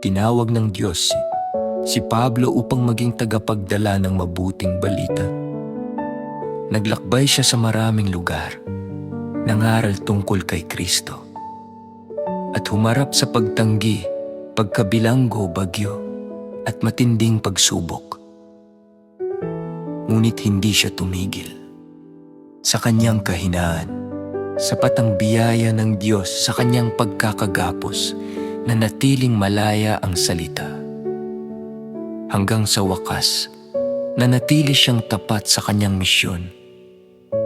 tinawag ng Diyos si Pablo upang maging tagapagdala ng mabuting balita. Naglakbay siya sa maraming lugar, nangaral tungkol kay Kristo, at humarap sa pagtanggi, pagkabilanggo, bagyo, at matinding pagsubok. Ngunit hindi siya tumigil. Sa kanyang kahinaan, sapat ang biyaya ng Diyos sa kanyang pagkakagapos na natiling malaya ang salita. Hanggang sa wakas, nanatili siyang tapat sa kanyang misyon.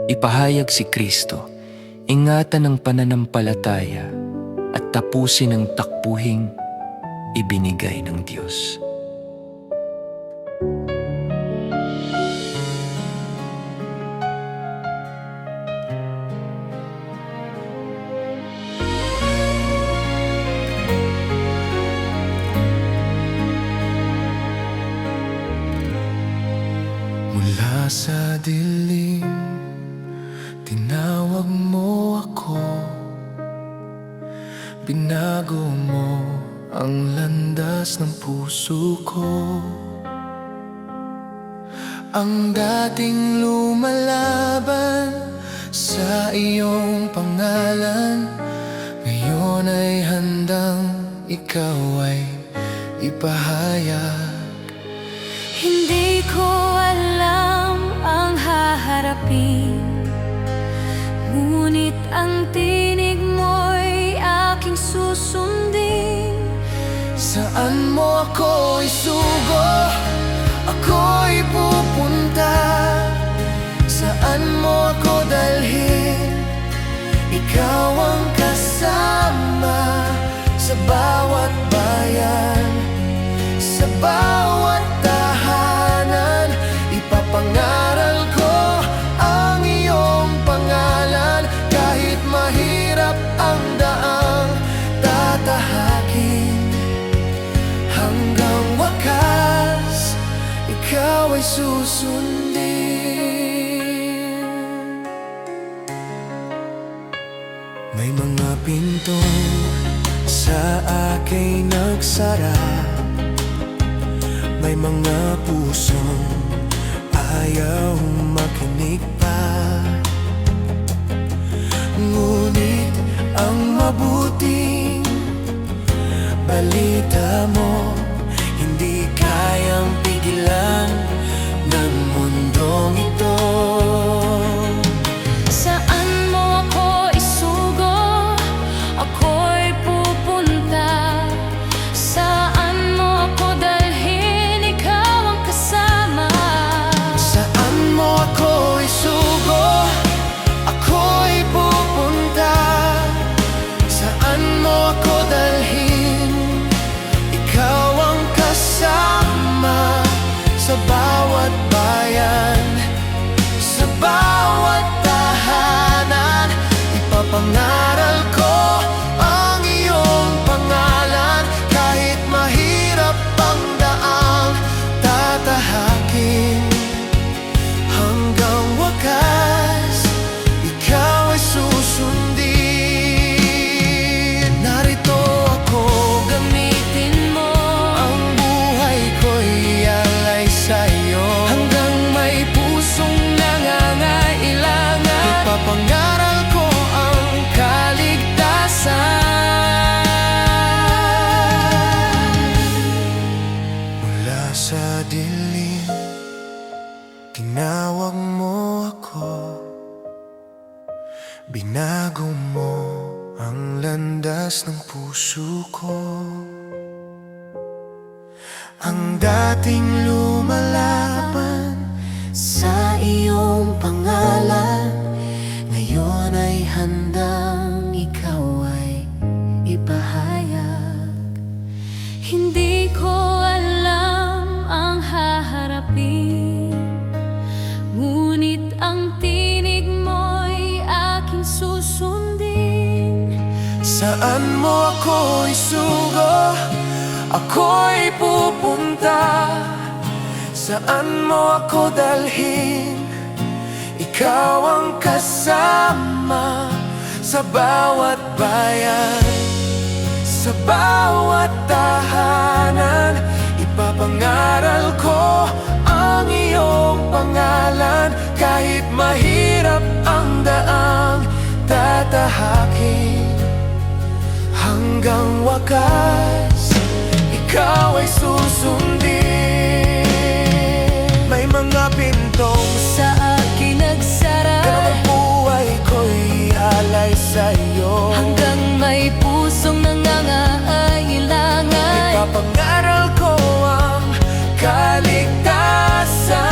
Ipahayag si Kristo, ingatan ang pananampalataya at tapusin ang takbuhing ibinigay ng Diyos. Mula sa dilim, tinawag mo ako. Binago mo ang landas ng puso ko. Ang dating lumalaban sa iyong pangalan, ngayon ay handang ikaw ay ipahayag. Hindi ko alam ang haharapin, ngunit ang tinig mo'y aking susundin. Saan mo ako isugo, ako'y pupunta. Saan mo ako dalhin, ikaw ang kasama. Sa bawat bayan, sa bawat tahanan, ipapangaral ko ang iyong pangalan. Kahit mahirap ang daang tatahakin, hanggang wakas, ikaw ay susundin. May mga pintong sa akin nagsara, may mga pusong ayaw makinig pa. Ngunit ang mabuting balita mo hindi kayang pigilan ng mundong ito. Saan mo ako isugo, ako'y pupunta. Saan mo ako dalhin, ikaw ang kasama. Saan mo ako isugo, ako'y pupunta. Saan mo ako dalhin, ikaw ang kasama. Sa bawat bayan, sa bawat tahanan, ipapangaral ko ang iyong pangalan. Kahit mahirap ang daang tatahakin, hanggang wakas, ikaw ay susundin. Narito ako, Gamitin mo ang buhay ko'y ialay sa'yo. Hanggang may pusong nangangailangan, ipapangaral ko ang kaligtasan. Mula sa dilim, tinawag mo ako. Binago mo ang landas ng puso ko. Ang dating lumalaban sa iyong pangalan, ngayon ay handang ikaw ay ipahayag. Hindi ko alam ang haharapin, ngunit ang tinig mo'y aking susundin. Saan mo ako isugo, ako'y pupunta. Saan mo ako dalhin, ikaw ang kasama. Sa bawat bayan, sa bawat tahanan, kahit mahirap ang daang tatahakin. Hanggang wakas, ikaw ay susundin. May mga pintong Sa akin nagsara, pero ang buhay ko'y alay sa'yo. hanggang may pusong nangangailangan. Ipapangaral ko ang kaligtasan.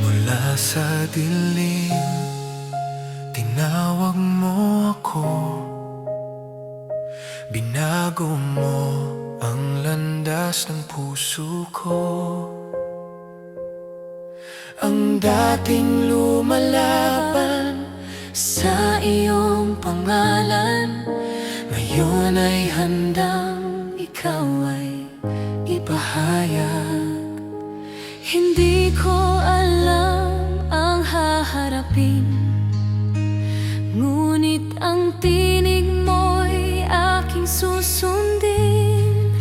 Mula sa dilim, tinawag mo ako. Binago mo ang landas ng puso ko. Ang dating lumalaban Sa iyong pangalan, ngayon ay handang ikaw ay ipahayag. Hindi ko alam ang haharapin, ngunit ang tinig mo'y aking susundin.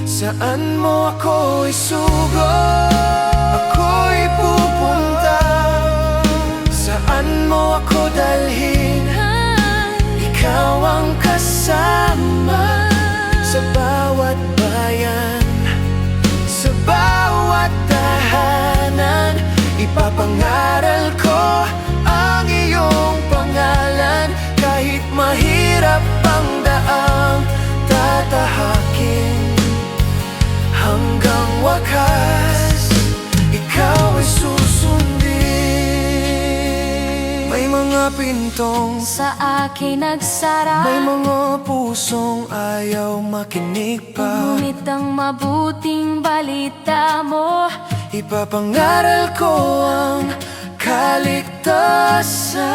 saan mo ako isugo, ako'y pupunta. Saan mo ako dalhin, ikaw ang kasama. Sa bawat bayan, sa bawat tahanan, ipapangaral ko ang iyong pangalan. Kahit mahirap ang daang tatahakin, hanggang wakas, ikaw ay susundin. May mga pintong Sa akin nagsara, may mga pusong ayaw makinig pa. ngunit ang mabuting balita mo, Ipapangaral ko ang kaligtasan.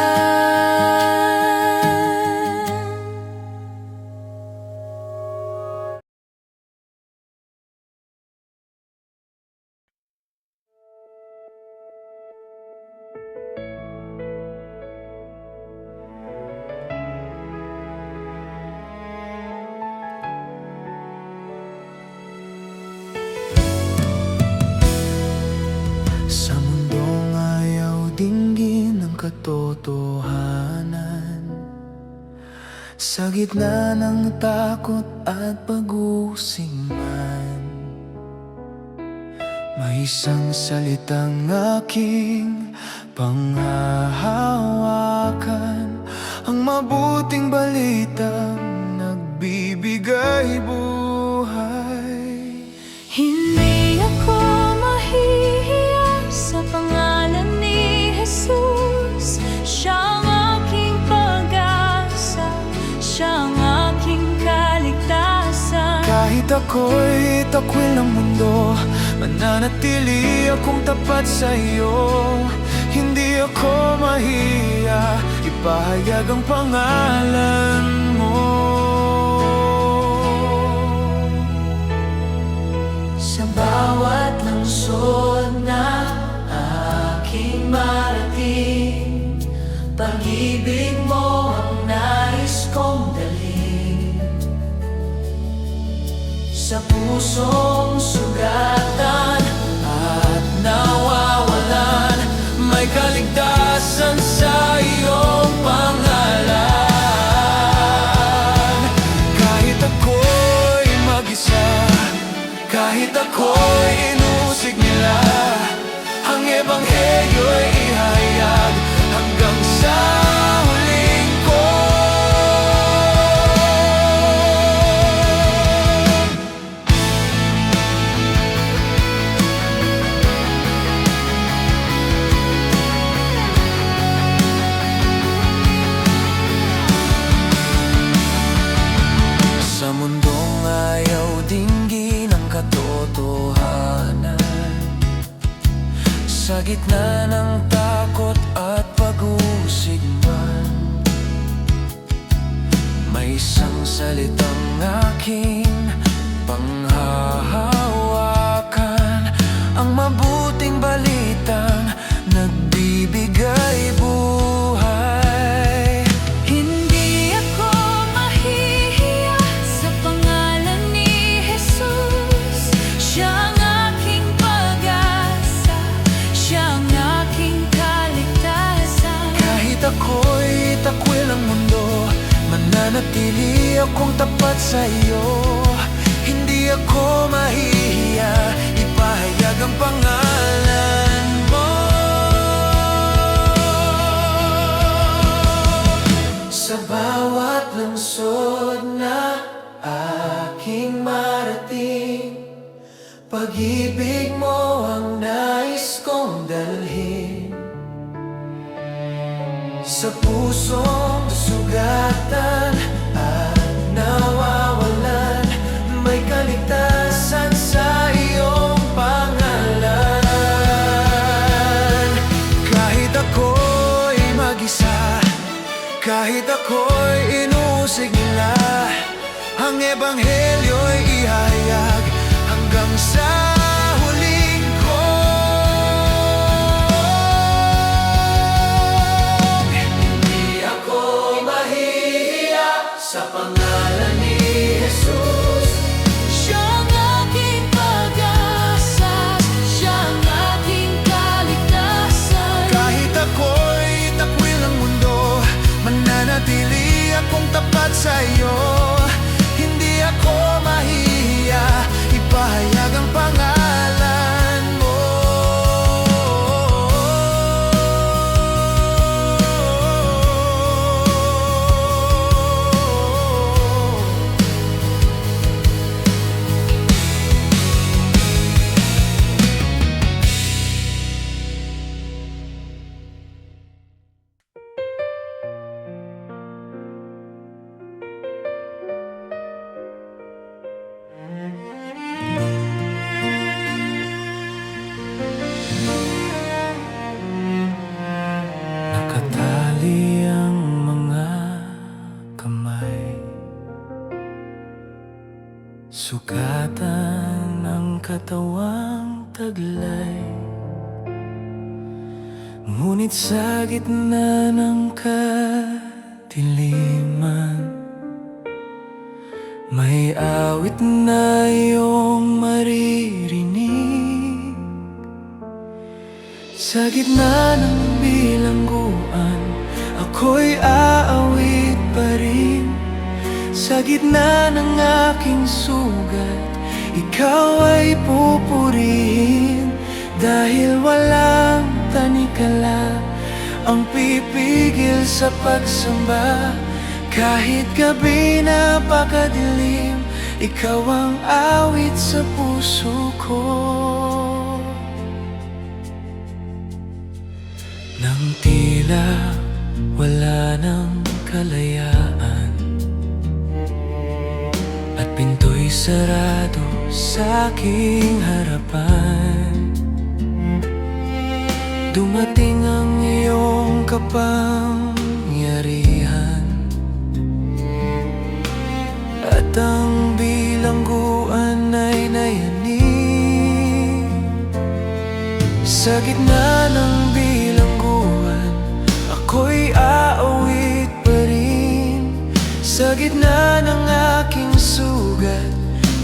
Sa mundong ayaw dinggin ang katotohanan, sa gitna ng takot at pag-uusig man, may isang salitang aking panghahawakan, ang mabuting balitang nagbibigay buhay. hindi ako mahihiya sa pangalan ni Jesus. Siyang aking pag-asa, siyang aking kaligtasan. Kahit ako'y takwil ng mundo, mananatili akong tapat sa iyo. Hindi ako mahiya, ipahayag ang pangalan mo. Sa bawat lungsod na aking marating, pag-ibig mo ang nais kong dalhin. Sa pusong sugatan at nawawalan, may kaligtasan sa iyong pangalan. Kahit ako'y mag-isa, kahit ako'y inusig nila, ang ebanghelyo'y ihayag hanggang sa huling ko. Sa mundong ayaw dinggin ang katotohanan, sa gitna ng takot at pag-uusig man, may isang salitang aking panghahawakan, ang mabuting balitang nagbibigay buhay. Hindi ako mahihiya sa pangalan ni Jesus. Siyang aking pag-asa, Mananatili akong tapat sa iyo, hindi ako mahihiya, ipahayag ang pangalan mo. Sa bawat lungsod na aking marating, pag-ibig mo ang nais kong dalhin. Sa pusong sugatan at nawawalan, may kaligtasan sa iyong pangalan. Kahit ako'y mag-isa, kahit ako'y inuusig nila, ang ebanghelyo'y ihayag hanggang sa huling kong. Hindi ako mahihiya sa pangalan ni Jesus. Siyang aking pag-asa, siyang aking kaligtasan. Kahit ako'y takwil ng mundo, mananatili akong tapat sa iyo. Hindi ako mahihiya, ipahayag ang pangalan mo. Nakatali ang mga kamay, sugatan ang katawang taglay. Ngunit sa gitna ng kadiliman, may awit na iyong maririnig. Sa gitna ng bilangguan, ako'y aawit pa rin. Sa gitna ng aking sugat, ikaw ay pupurihin. Dahil walang tanikala ang pipigil sa pagsamba. Kahit gabi napakadilim, ikaw ang awit sa puso ko. Nang tila wala ng kalayaan at pinto'y sarado sa aking harapan, dumating ang iyong kapangyarihan at ang bilangguan ay nayanig. Sa gitna ng bilangguan, ako'y aawit pa rin. Sa gitna ng aking sugat,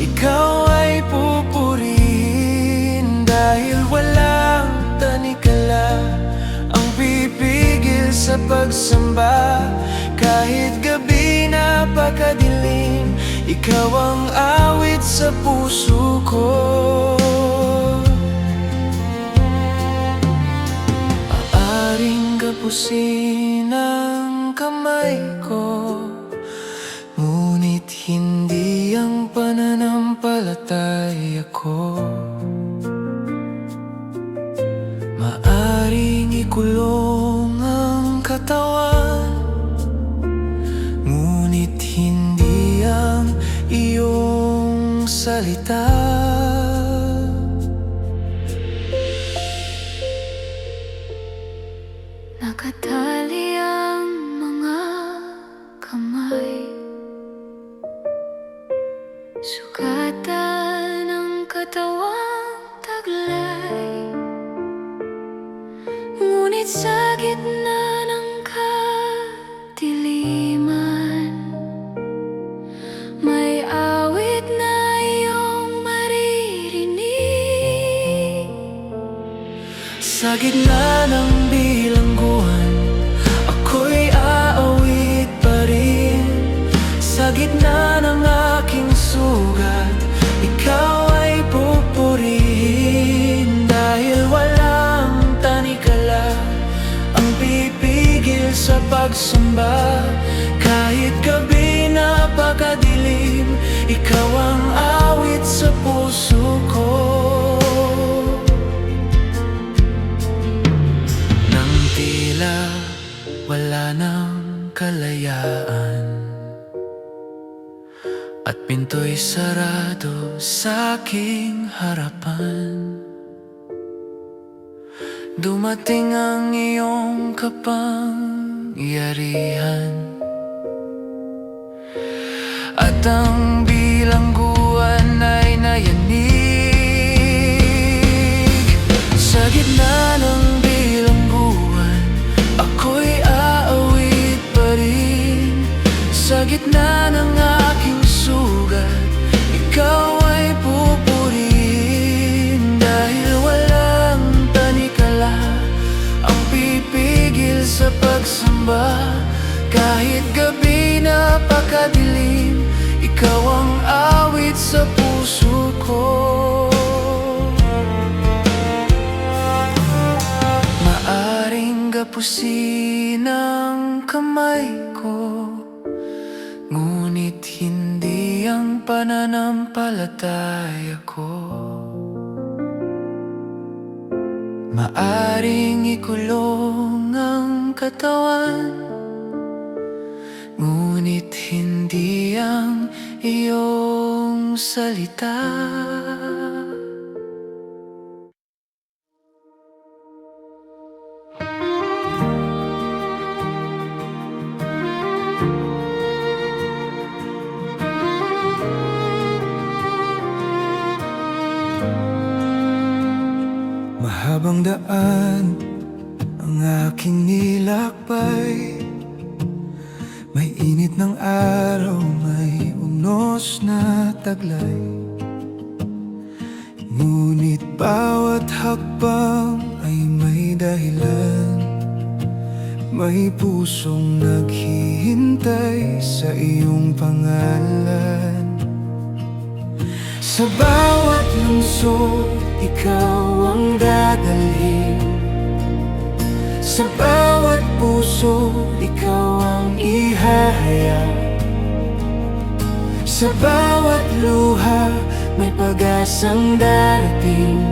ikaw ay pupurihin. Dahil walang tanikala ang pipigil sa pagsamba. Kahit gabi napakadilim, ikaw ang awit sa puso ko. Aaring kapusin ang kamay ko, ngunit hindi ang pananampalataya ko. Maaring ikulong ang katawan, ngunit hindi ang iyong salita. Nakatali ang mga kamay, sugatan ang katawang taglay. Ngunit sa gitna ng kadiliman, may awit na iyong maririnig. Sa gitna ng bilangguan, ako'y aawit pa rin. gitna ng aking sugat, ikaw ay pupurihin. Dahil walang tanikala ang pipigil sa pagsamba. Kahit gabi napakadilim, ikaw ang awit sa puso ko. Nang tila wala nang kalayaan at pinto'y sarado sa aking harapan, dumating ang iyong kapangyarihan. At ang bilangguan ay nayanig. Sa gitna ng bilangguan, ako'y aawit pa rin. Sa gitna ng aking sugat, ikaw ay pupurihin. Dahil walang tanikala ang pipigil sa pagsamba. Kahit gabi napakadilim, ikaw ang awit sa puso ko. Maaring gapusin ang kamay ko, ngunit hindi ang pananampalataya ko. Maaring ikulong ang katawan, ngunit hindi ang iyong salita. Mahabang daan ang aking nilakbay. May init ng araw, may unos na taglay. Ngunit bawat hakbang ay may dahilan. May pusong naghihintay sa iyong pangalan. Sa bawat lungsod, ikaw ang dadalhin. Sa bawat puso, ikaw ang ihahayag. Sa bawat luha, may pag-asang darating.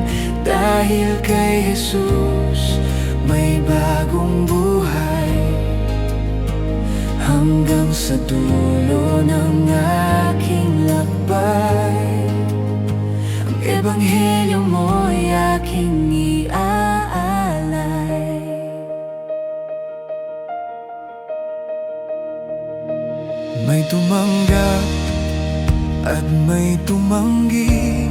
Dahil kay Jesus, may bagong buhay. Hanggang sa dulo ng aking lakbay, ang ebanghelyo mo'y aking iaalay. May tumanggap at may tumanggi,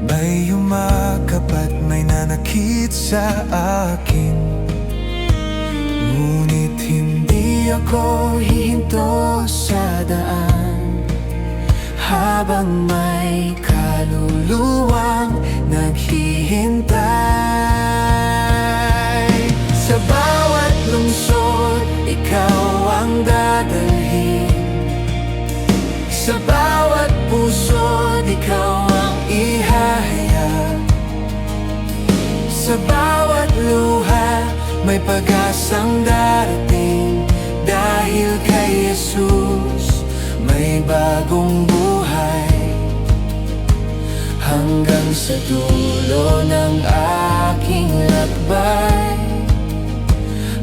may yumakap at may nanakit sa akin. Ngunit hindi ako hihinto sa daan, habang may kaluluwang naghihintay. Sa bawat lungsod, ikaw ang dadalhin. Sa bawat puso, ikaw ang ihahayag. Sa bawat luha, may pag-asang darating. Dahil kay Jesus, may bagong buhay. Hanggang sa dulo ng aking lakbay,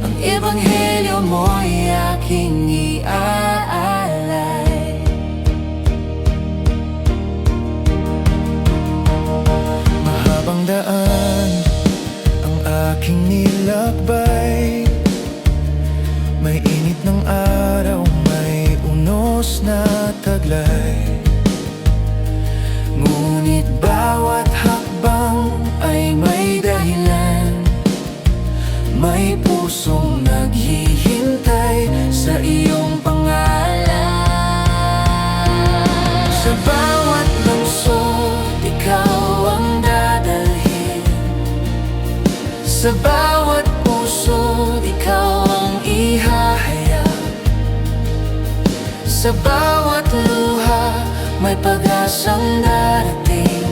ang ebanghelyo mo'y aking iaalay. Mahabang daan ang aking nilakbay. May init ng araw, may unos na taglay. Ngunit bawat hakbang ay may dahilan. May pusong naghihintay sa iyong pangalan. Sa bawat lungsod, ikaw ang dadalhin. Sa bawat puso, ikaw ang ihahayag. Sa bawat luha may pag-asang darating.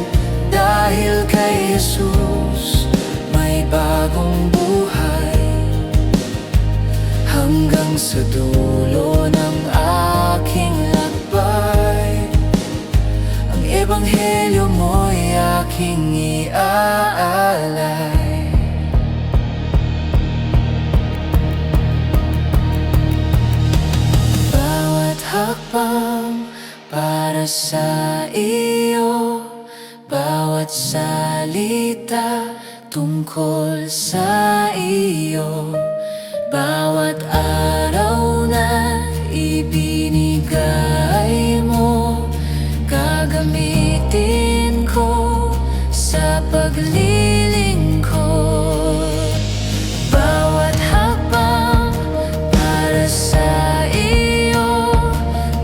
Dahil kay Jesus may bagong buhay. Hanggang sa dulo ng aking lakbay, ang ebanghelyo mo'y aking iaalay. Bawat hakbang para sa iyo, bawat salita tungkol sa iyo, bawat araw na ibinigay mo, gagamitin ko sa paglilingkod. Bawat hakbang para sa iyo,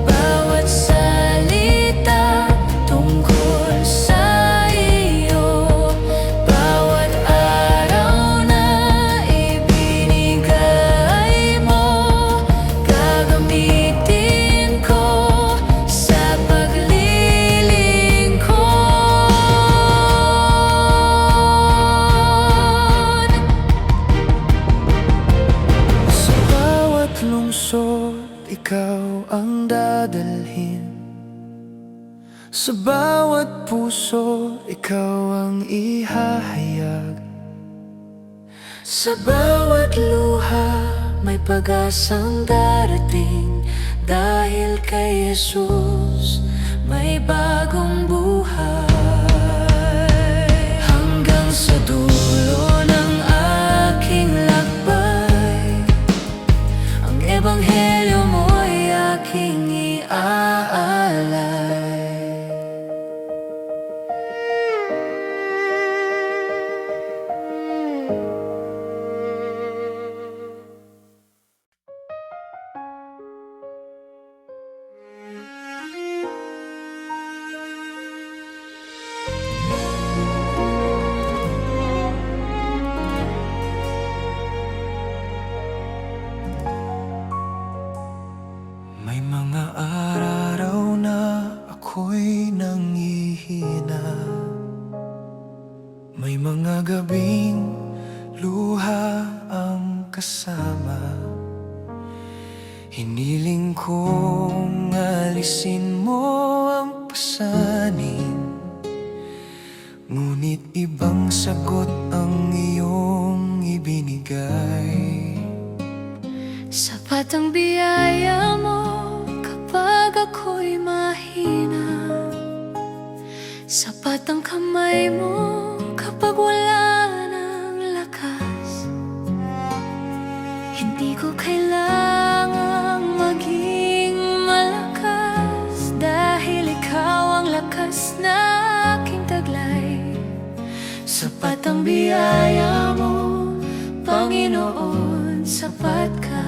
bawat salita tungkol sa iyo, bawat araw na ibinigay mo, gagamitin ko sa paglilingkod. Sa bawat lungsod, ikaw ang dadalhin. Sa bawat puso, ikaw ang ihahayag. Sa bawat luha, may pag-asang darating. Dahil kay Jesus, may bagong buhay. Hanggang sa dulo ng aking lakbay, ang ebanghelyo mo'y aking iaalay. May mga araw na ako'y nanghihina. May mga gabing luha ang kasama. Hiniling kong alisin mo ang pasanin, ngunit ibang sagot ang iyong ibinigay. Sapat ang biyaya mo kapag ako'y mahina. Sapat ang kamay mo kapag wala ng lakas. Hindi ko kailangang maging malakas, dahil ikaw ang lakas na aking taglay. Sapat ang biyaya mo, Panginoon, sapat ka.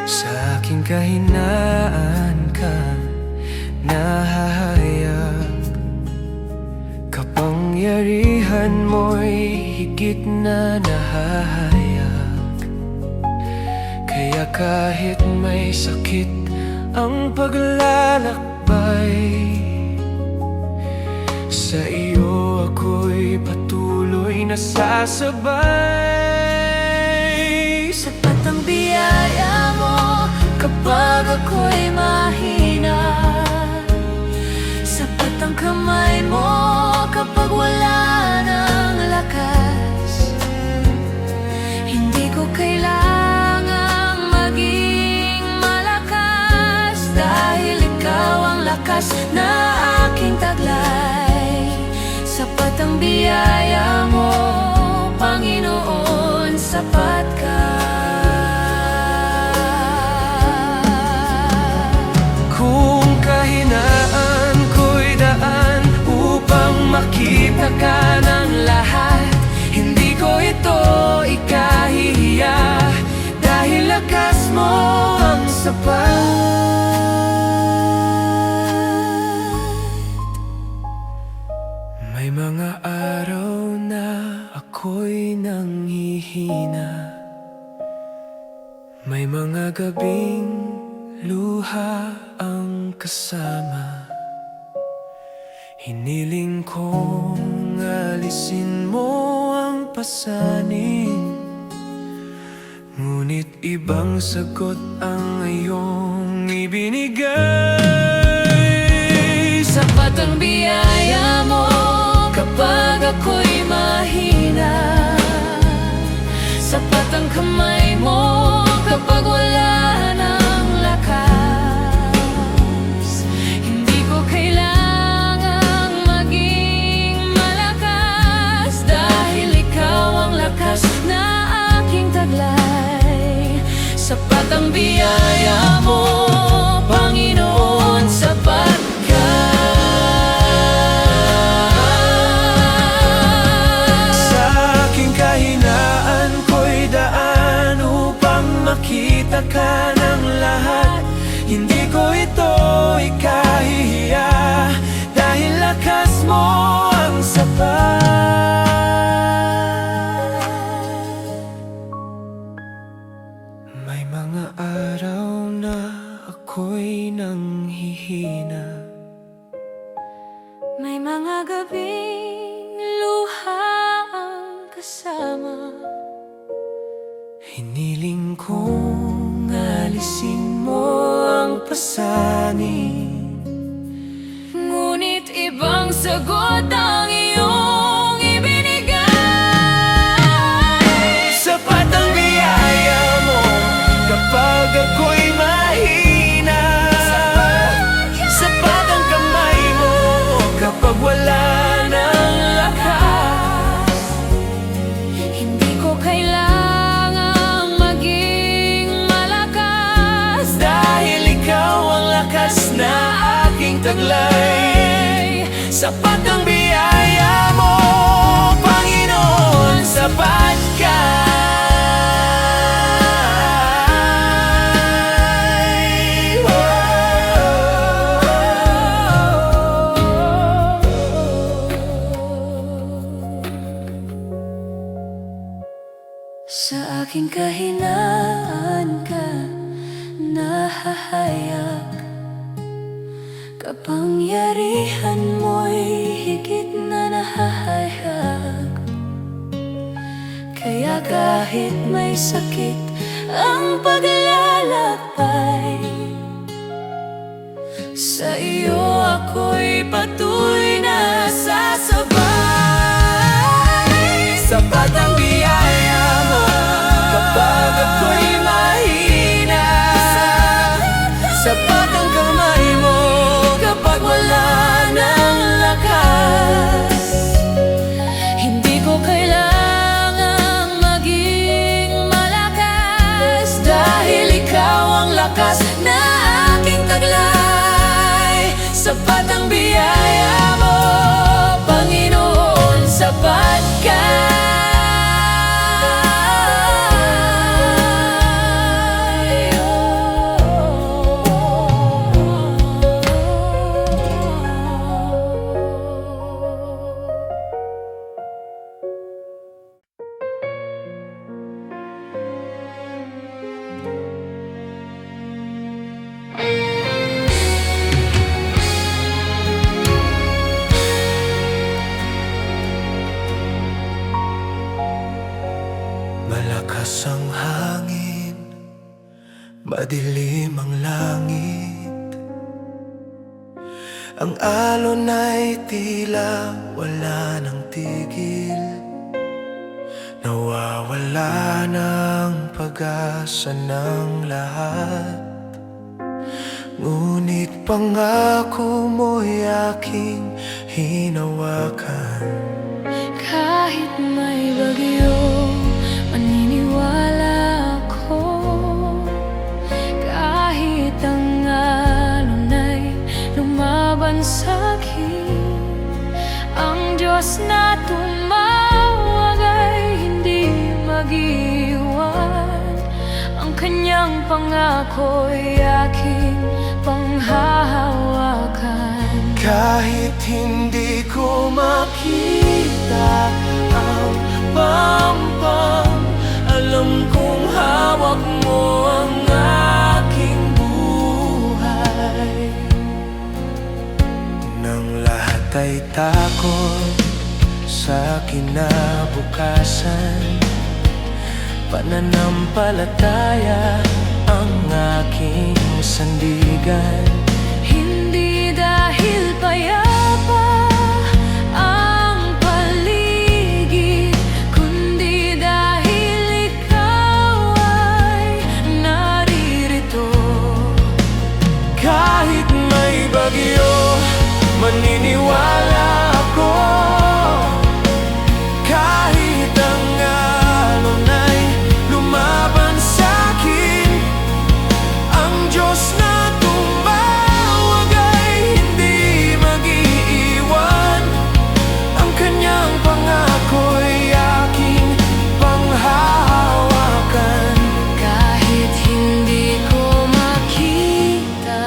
Sa aking kahinaan ka nahahayag. Kapangyarihan mo'y higit na nahahayag. Kaya kahit may sakit ang paglalakbay, sa iyo ako'y patuloy na sasabay. Sapat ang biyaya mo kapag ako'y mahina. Sapat ang kamay mo kapag wala ng lakas. Hindi ko kailangang maging malakas, dahil ikaw ang lakas na aking taglay. Sapat ang biyaya mo, Panginoon, sapat ka. Kung kahinaan ko'y daan upang makita ka ng lahat, hindi ko ito ikahihiya, dahil lakas mo ang sapat. May mga araw na ako'y nanghihina. May mga gabing luha ang kasama. Hiniling kong alisin mo ang pasanin, ngunit ibang sagot ang iyong ibinigay. Sapat ang biyaya mo kapag ako'y mahina. Sapat ang kamay mo kapag wala ng lakas. Hindi ko kailangang maging malakas, dahil ikaw ang lakas na aking taglay. Sapat ang biyaya mo, Panginoon, sapat ka. Sa aking kahinaan ko'y daan upang makita ka ng lahat. Hindi ko ito ikahihiya, dahil lakas mo ang sapat. May mga araw na ako'y nanghihina. May mga gabing luha ang kasama. Hiniling kong alisin mo ang pasanin, Ngunit ibang sagot ang iyong ibinigay. sapat ang biyaya mo kapag ako'y mahina. Sapat ang kamay mo kapag wala ng lakas. Hindi ko kailangang maging malakas, Dahil ikaw ang lakas na aking taglay. Sapat ang biyaya mo, Panginoon, sapat ka. Sa aking kahinaan ka nahahayag. Kapangyarihan mo'y higit na nahahayag. Kaya kahit may sakit ang paglalakbay, sa iyo ako'y patuloy na sasabay. Sapat ang biyaya mo kapag ako'y mahina. Sapat ang kamay mo kapag wala ng lakas. Hindi ko kailangang maging malakas, dahil ikaw ang lakas na aking taglay. Sapat ang biyaya mo, Panginoon, sapat ka. Malakas ang hangin, madilim ang langit. Ang alon ay tila wala ng tigil. Nawawala ng pag-asa ng lahat. Ngunit pangako mo'y aking hinawakan. Kahit may bagyo, maniniwala ako. Kahit ang alon ay lumaban sa'kin, ang Diyos na tumawag ay hindi mag-iwan. Ang kanyang pangako'y aking panghahawakan. Kahit hindi ko makita ang pampang, alam kong hawak mo ang sa kinabukasan. Pananampalataya ang aking sandigan. Hindi dahil payapa ang paligid, kundi dahil ikaw ay naririto. Kahit may bagyo, maniniwala ako. Kahit ang alon ay lumaban sa'kin, ang Diyos na tumawag ay hindi mag-iiwan. Ang kanyang pangako'y aking panghahawakan. Kahit hindi ko makita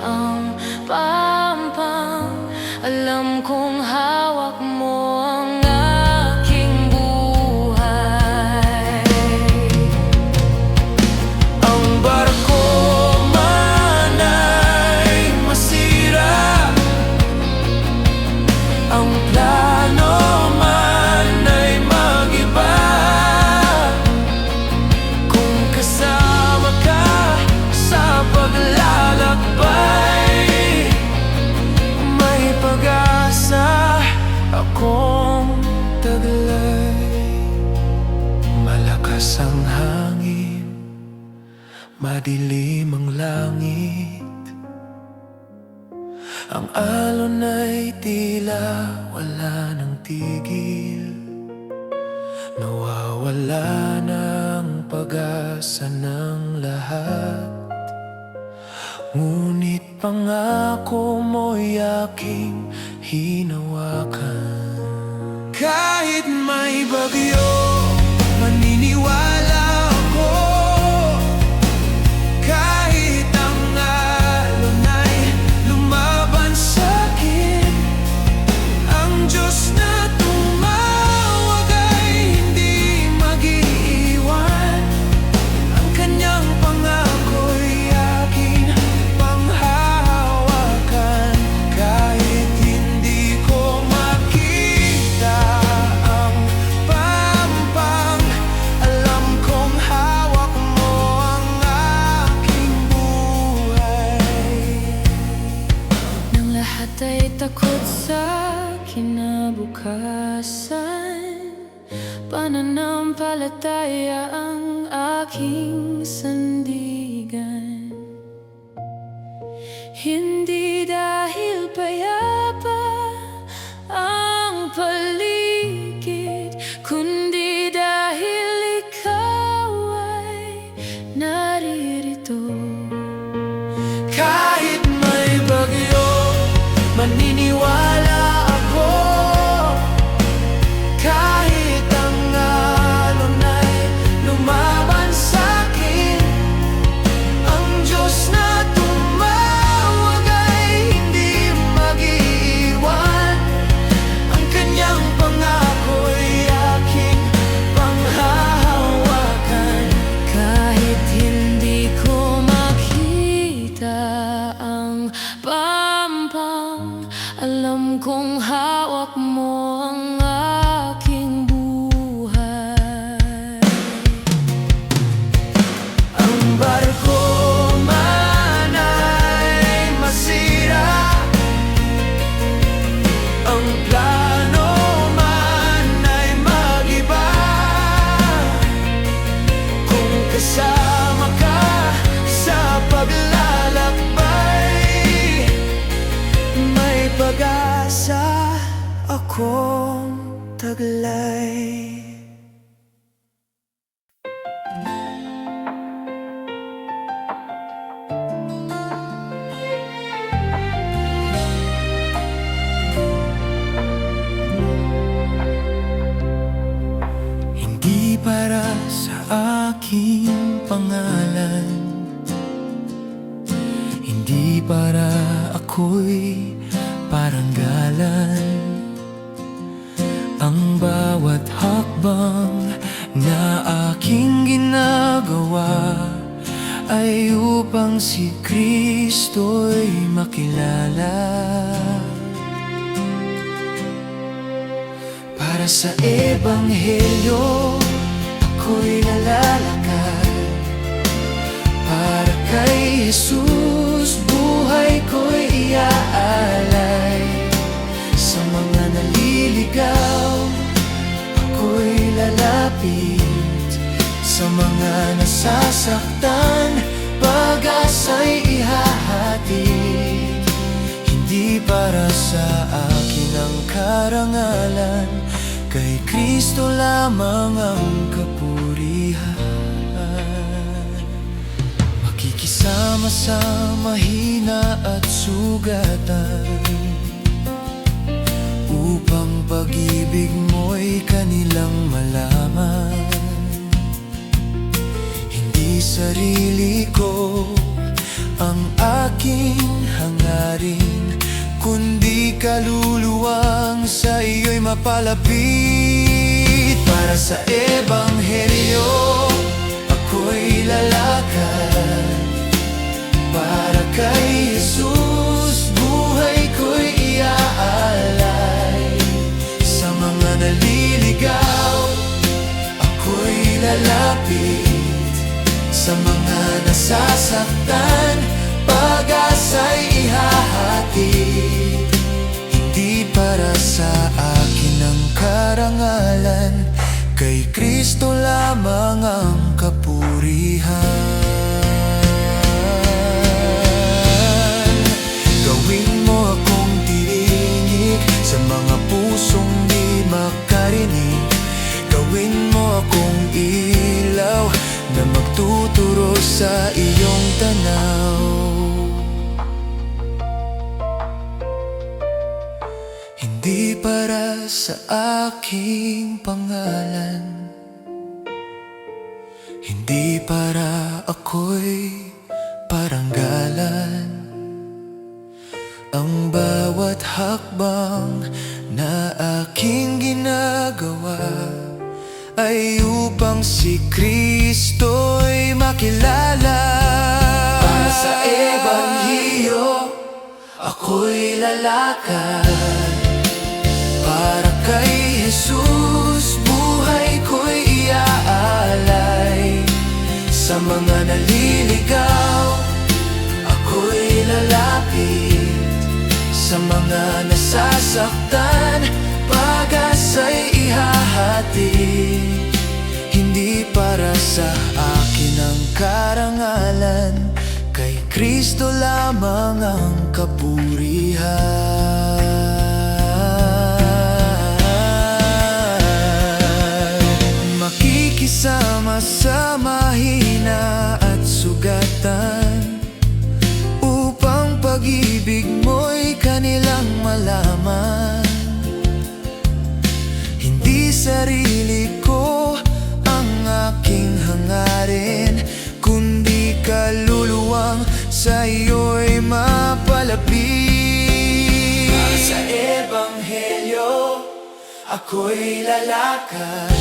ang pampang, alam kong hawak mo ang aking buhay. Ang barko man ay masira, ang plano man ay mag-iba, kung kasama ka sa paglalakbay, may pag-asa akong taglay. Malakas ang hangin, madilim ang langit, ang alon ay tila wala ng tigil. Nawawala ng pag-asa ng lahat, ngunit pangako mo'y aking hinawakan. Kahit may bagyo, maniniwala ako. Kahit ang alon ay lumaban sa'kin, ang Diyos na tumawag ay hindi mag-iiwan. Ang kanyang pangako'y aking panghahawakan. Kahit hindi ko makita ang pampang, alam kong hawak mo ang aking buhay. Nang lahat ay takot sa kinabukasan, pananampalataya ang aking sandigan. Hindi dahil payapa ang paligid, kundi dahil ikaw ay naririto. Kahit may bagyo, maniniwala ako. Kahit ang alon ay lumaban sa'kin, ang Diyos na tumawag ay hindi mag-iiwan. Ang kanyang pangako'y aking panghahawakan. Kahit hindi ko makita ang pampang, alam kong hawak mo ang aking buhay. Ang barko man ay masira, ang plano man ay mag-iba, kung kasama ka sa paglalakbay, may pag-asa akong taglay. Hindi para sa aking pangalan, hindi para ako'y paranggalan. Ang bawat hakbang na aking ginagawa ay upang si Kristo'y makilala. Para Para sa Ebanghelyo ako'y nalalakad. Para kay Jesus buhay ko'y iaalay. Sa mga naliligaw ako'y lalapit. Sa mga nasasaktan pag-asa'y ihahatid. Hindi para sa akin ang karangalan, kay Kristo lamang ang kapurihan. Makikisama sa mahina at sugatan, upang pag-ibig mo'y kanilang malaman. Hindi sarili ko ang aking hangarin, kundi kaluluwang sa iyo'y mapalapit. Para sa Ebanghelyo ako'y lalakad. Para kay Jesus buhay ko'y iaalay. Sa mga naliligaw ako'y lalapit. Sa mga nasasaktan pag-asa'y ihahatid. Hindi para sa akin ang karangalan, kay Kristo lamang ang kapurihan. Gawin mo akong tinig sa mga pusong di makarinig. Gawin mo akong ilaw na magtuturo sa iyong tanaw. Hindi para sa aking pangalan, hindi para ako'y paranggalan. Ang bawat hakbang na aking ginagawa ay upang si Kristo'y makilala. Para sa Ebanghelyo ako'y lalakad. Para kay Jesus buhay ko'y iaalay. Sa mga naliligaw ako'y lalapit. Sa mga nasasaktan pag-asa'y ihahatid. Hindi para sa akin ang karangalan, kay Kristo lamang ang kapurihan. Makikisama sa mahina at sugatan, upang pag-ibig mo'y kanilang malaman. Hindi sarili ko ang aking hangarin, kundi kaluluwang sa iyo'y mapalapit. Para sa Ebanghelyo ako'y lalakad.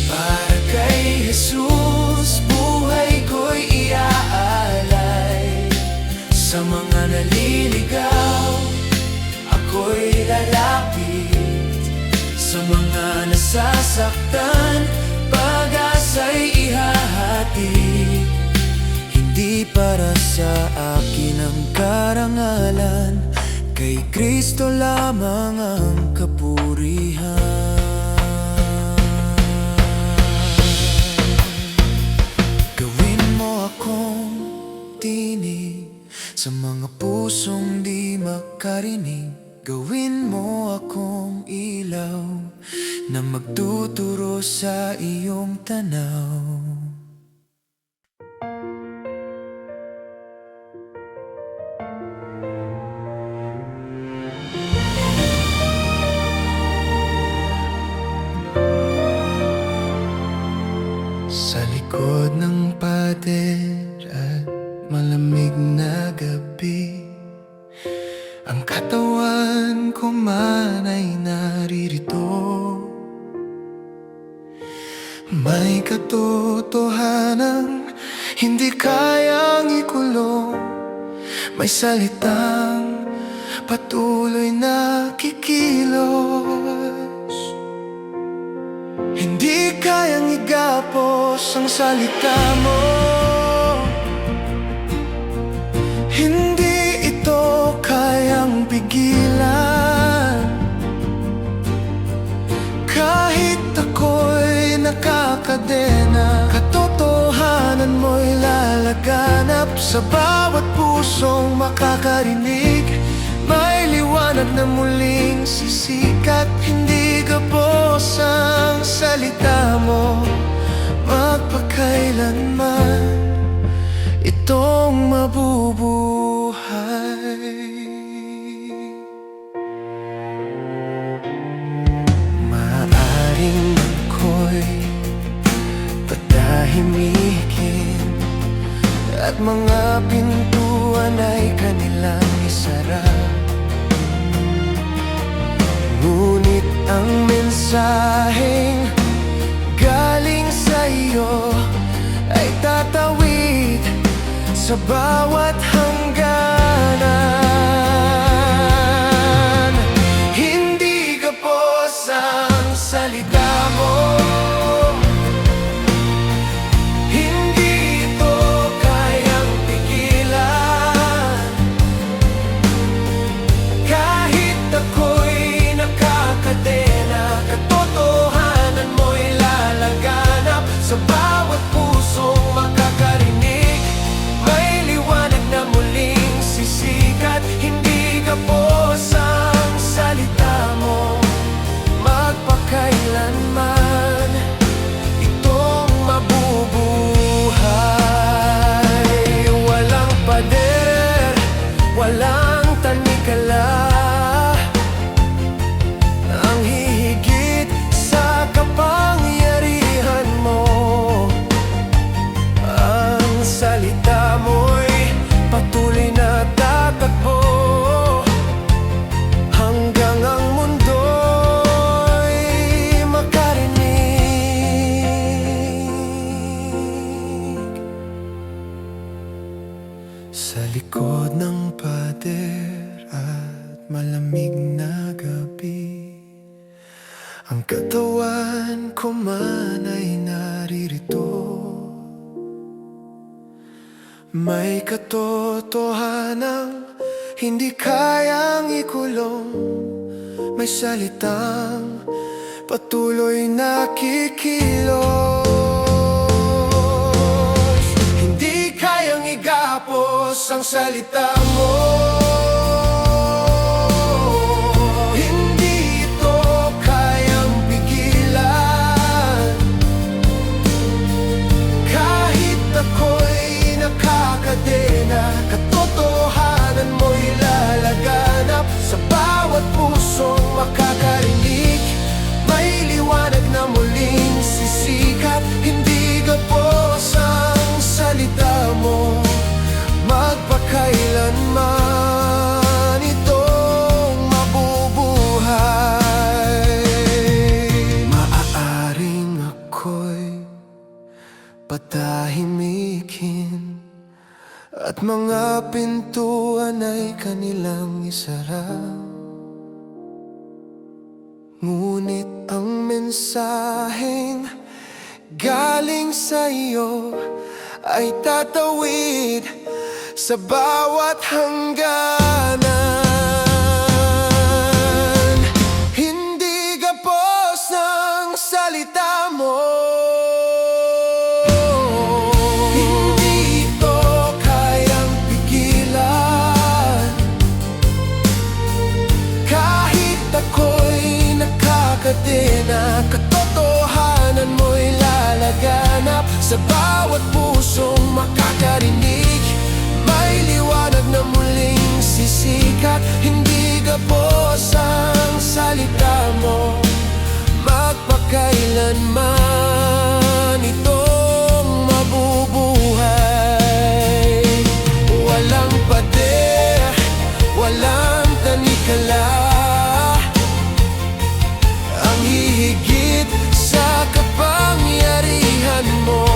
Para kay Jesus buhay ko'y iaalay. Sa mga naliligaw ako'y lalapit. Sa mga nasasaktan pag-asa'y ihahatid. Hindi para sa akin ang karangalan, kay Kristo lamang ang kapurihan. Gawin mo akong tinig sa mga pusong di makarinig. Gawin mo akong ilaw na magtuturo sa iyong tanaw. Sa likod ng pader at malamig na gabi, ang katawan ko man ay naririto. May katotohanang hindi kayang ikulong. May salitang patuloy na kikilos. kayang igapos ang salita mo. Hindi ito kayang pigilan. Kahit ako'y nakakadena, katotohanan mo'y lalaganap. Sa bawat pusong makakarinig, may liwanag na muling sisikat. Hindi gabos ang salita mo, magpakailanman itong mabubuhay. Maaring ako'y patahimikin at mga pintuan ay kanilang isara. Ngunit ang mensaheng galing sa iyo ay tatawid sa bawat hangganan. Hindi gapos ang salita mo, hindi ito kayang pigilan. Kahit ako'y nakakadena, katotohanan mo'y lalaganap. Sa bawat pusong makakarinig, may liwanag na muling sisikat. Hindi gapos ang salita mo, magpakailanman itong mabubuhay. Walang pader, walang tanikala ang hihigit sa kapangyarihan mo. Ang salita mo'y patuloy na tatakbo hanggang ang mundo'y makarinig. Sa likod ng pader at malamig na gabi, ang katawan ko man ay naririto. May katotohanang hindi kayang ikulong, may salitang patuloy na kikilos. Hindi kayang igapos ang salita mo, hindi ito kayang pigilan. Kahit ako'y nakakadena, katotohanan mo'y lalaganap. Sa bawat pusong makakarinig, may liwanag na muling sisikat. Hindi gapos ang salita mo, magpakailanman itong mabubuhay. Maaaring ako'y patahimikin at mga pintuan ay kanilang isara. Ngunit ang mensaheng galing sa iyo ay tatawid sa bawat hangganan. Hindi gapos ang salita mo, hindi ito kayang pigilan. Kahit ako'y nakakadena, katotohanan mo'y lalaganap. Sa bawat pusong makakarinig, may liwanag na muling sisikat. Hindi gapos ang salita mo, magpakailanman itong mabubuhay. Walang pader, walang tanikala ang hihigit sa kapangyarihan mo.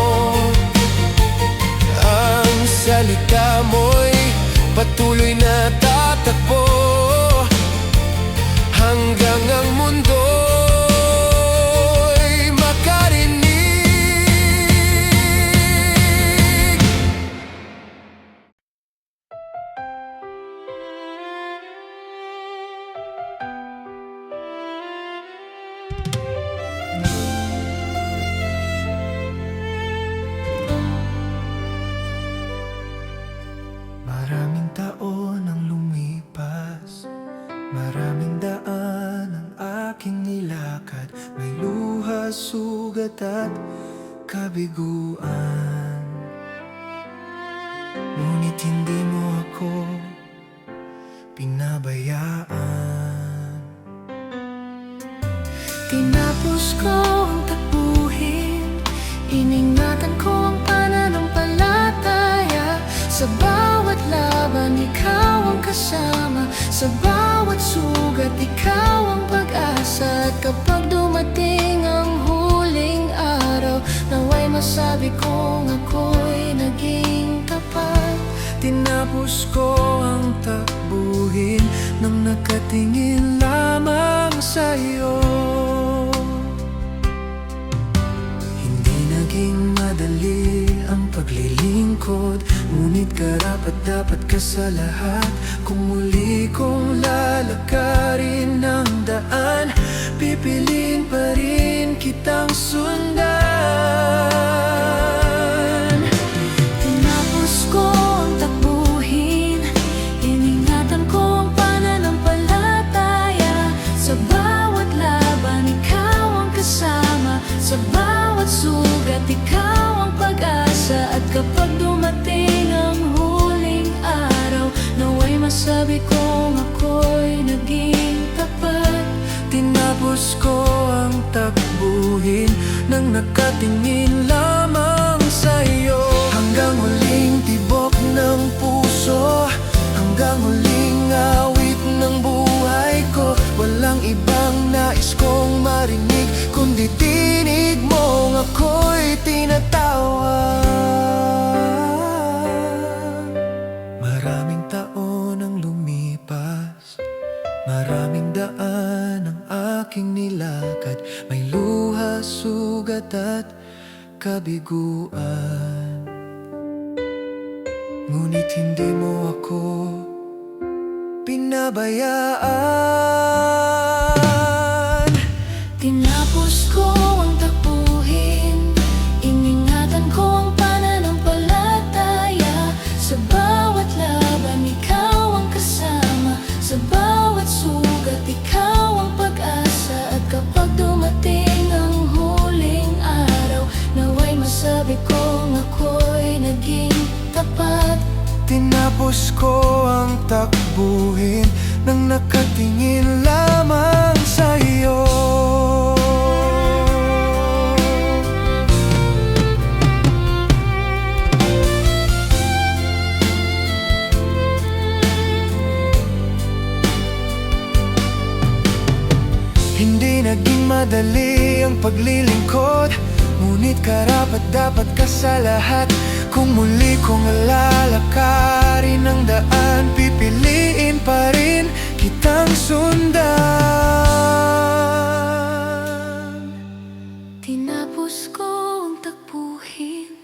kabiguan. Ngunit hindi mo ako pinabayaan. Tinapos ko ang takbuhin, iningatan ko ang pananampalataya. Sa bawat laban, ikaw ang kasama. Sa bawat sugat, ikaw ang pag-asa. At kapag dumating ang huling araw, naway masabi kong ako'y naging tapat. Tinapos ko ang takbuhin nang nakatingin lamang sa'yo. Hindi naging madali ang paglilingkod, ngunit karapat-dapat ka sa lahat. Kung muli kong lalakarin ang daan, pipiliin pa rin kitang sundan. Tinapos ko ang takbuhin, iningatan ko ang pananampalataya. Sa bawat laban, ikaw ang kasama. Sa bawat sugat, ikaw ang pag-asa. At kapag dumating ang huling araw, naway masabi kong ako'y naging tapat. Tinapos ko ang takbuhin nang nakatingin lamang sa'yo. Hanggang huling tibok ng puso, hanggang huling awit ng buhay ko. Walang ibang nais kong marinig, kundi tinig mong ako'y tinatawag. Maraming taon ang lumipas, maraming daan ang aking nilakad. May luha, sugat at kabiguan. Ngunit hindi mo ako pinabayaan. Tinapos ko ang takbuhin, iningatan ko ang pananampalataya. Sa bawat laban, ikaw ang kasama. Sa bawat sugat, ikaw ang pag-asa. At kapag dumating ang huling araw, naway masabi kong ako'y naging tapat. Tinapos ko ang takbuhin nang nakatingin lamang sa'yo. Hindi naging madali ang paglilingkod, ngunit karapat-dapat ka sa lahat. Kung muli kong lalakarin ang daan, pipiliin pa rin kitang sundan. Tinapos ko ang takbuhin,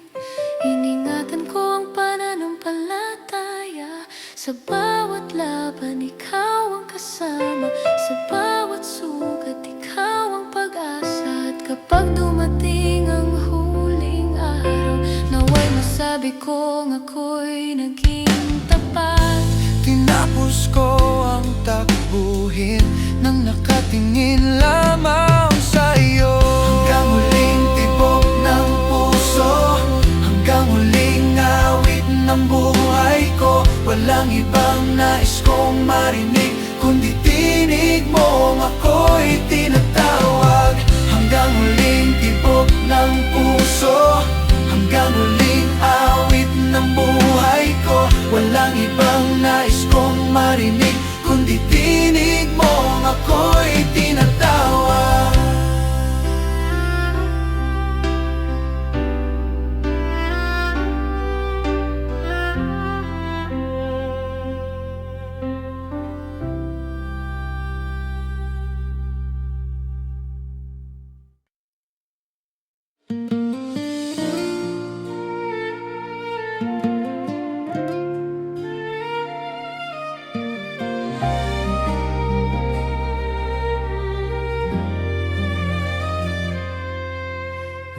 iningatan ko ang pananampalataya. Sa bawat laban, ikaw ang kasama. Sa bawat sugat, ikaw ang pag-asa. At kapag dumating ang huling araw, naway masabi kong ako'y naging tapat. Tinapos ko ang takbuhin nang nakatingin lamang sa'yo. Hanggang huling tibok ng puso, hanggang huling awit ng buhay ko. Walang ibang nais kong marinig, kundi tinig mong ako'y tinatawag. Hanggang huling tibok ng puso, hanggang huling awit ng buhay ko. Walang ibang nais kong marinig, kundi tinig mong ako'y tinatawag.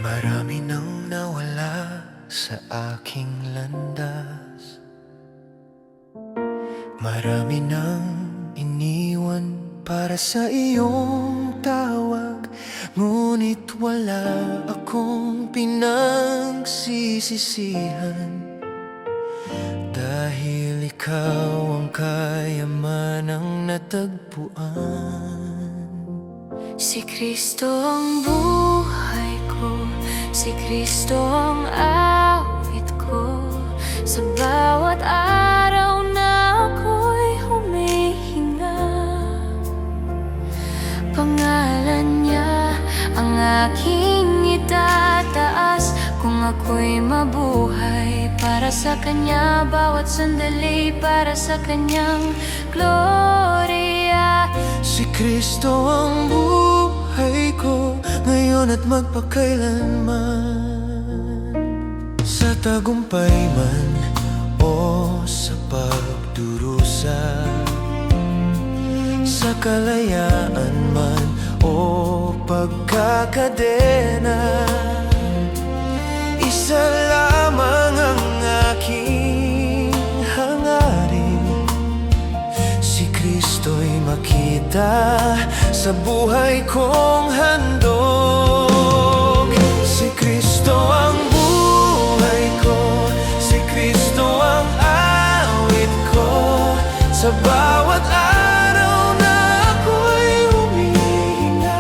Marami nang nawala sa aking landas, marami nang iniwan para sa iyong tawag. Ngunit wala akong pinagsisisihan, dahil ikaw ang kayamanang natagpuan. Si Kristo ang buhay ko, si Kristo ang awit ko. Sa bawat araw na ako'y humihinga, pangalan niya ang aking itataas. Kung ako'y mabuhay para sa Kanya, bawat sandali para sa Kanyang gloria. Si Kristo ang buhay ko, ngayon at magpakailanman. Sa tagumpay man o sa pagdurusa, sa kalayaan man o pagkakadena, isa lamang ang aking hangarin, si Kristo'y makita sa buhay kong handog. Si Kristo ang buhay ko, si Kristo ang awit ko. Sa bawat araw na ako'y humihinga,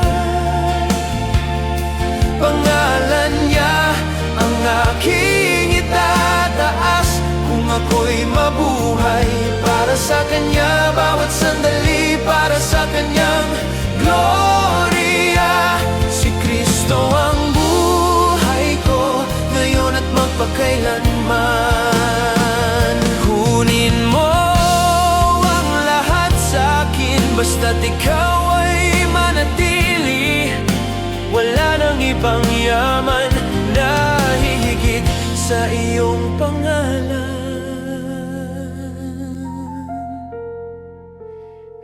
pangalan niya ang aking itataas. Kung ako'y mabuhay para sa Kanya, bawat sandali para sa Kanyang gloria. Si Kristo ang buhay ko, ngayon at magpakailanman. Kunin mo ang lahat sa akin, basta't ikaw ay manatili. Wala nang ibang yaman na hihigit sa iyong pangalan.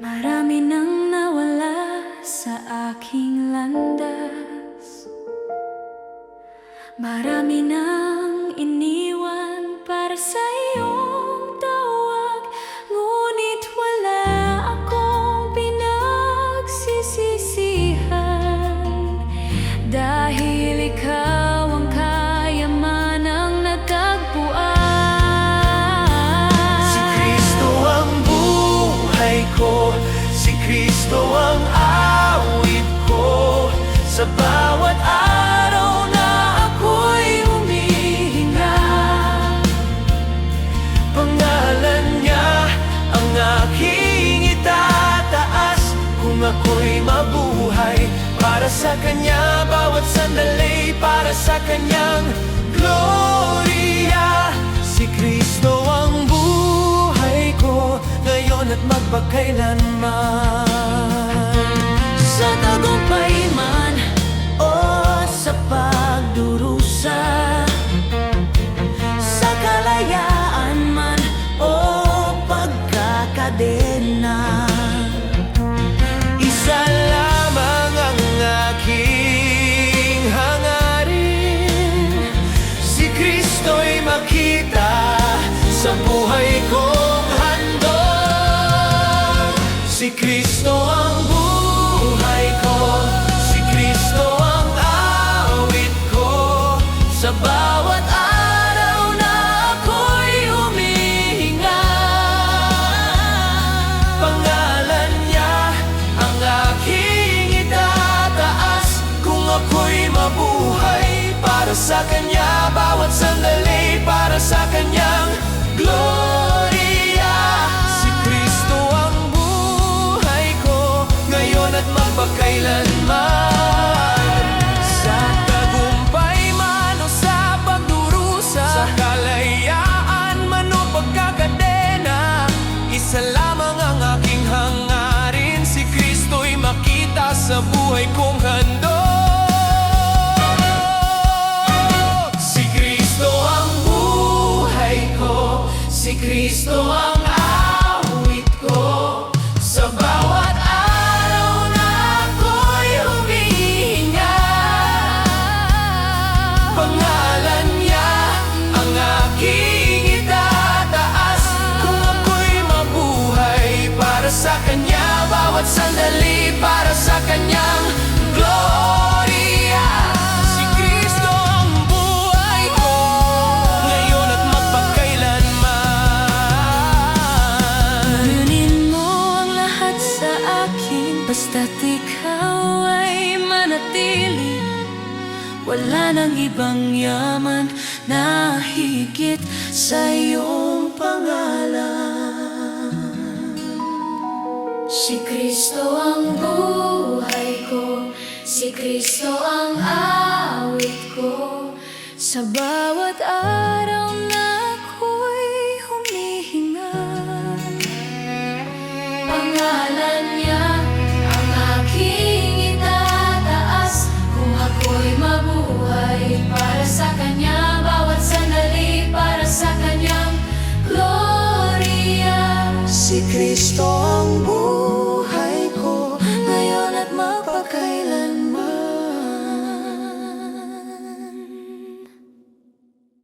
Marami nang nawala sa aking landas, marami nang iniwan para sa iyong tawag. Ngunit wala akong pinagsisisihan, dahil ikaw ang kayamanang natagpuan. Si Kristo ang buhay ko, si Kristo ang awit ko. Sa bawat araw na ako'y humihinga, pangalan niya ang aking itataas. Kung ako'y mabuhay para sa Kanya, bawat sandali para sa Kanyang gloria. Si Kristo ang buhay ko, ngayon at magpakailanman. Sa tagumpay man o sa pagdurusa, sa kalayaan man o pagkakadena, isa lamang ang aking hangarin, si Kristo'y makita sa buhay kong handog. Si Kristo ang buhay ko, si Kristo ang awit ko. Sa bawat araw na ako'y humihinga, pangalan niya ang aking itataas. Kung ako'y mabuhay para sa Kanya, bawat sandali para sa Kanyang gloria. Si Kristo ang buhay ko, ngayon at magpakailanman. Sa tagumpay man o sa pagdurusa, sa kalayaan man o pagkakadena, isa lamang ang aking hangarin, si Kristo'y makita sa buhay kong handog. Si Kristo ang buhay ko, si Kristo ang awit ko. Sa bawat araw na ako'y humihinga, pangalan niya ang aking itataas. Kung ako'y mabuhay para sa Kanya, bawat sandali para sa Kanyang gloria. Wala nang ibang yaman na higit sa iyong pangalan. Si Kristo ang buhay ko, si Kristo ang awit ko. Sa bawat araw na ako'y humihinga, pangalan niya ang aking itataas. Kung ako'y mabuhay para sa Kanya, bawat sandali para sa Kanyang gloria. Si Kristo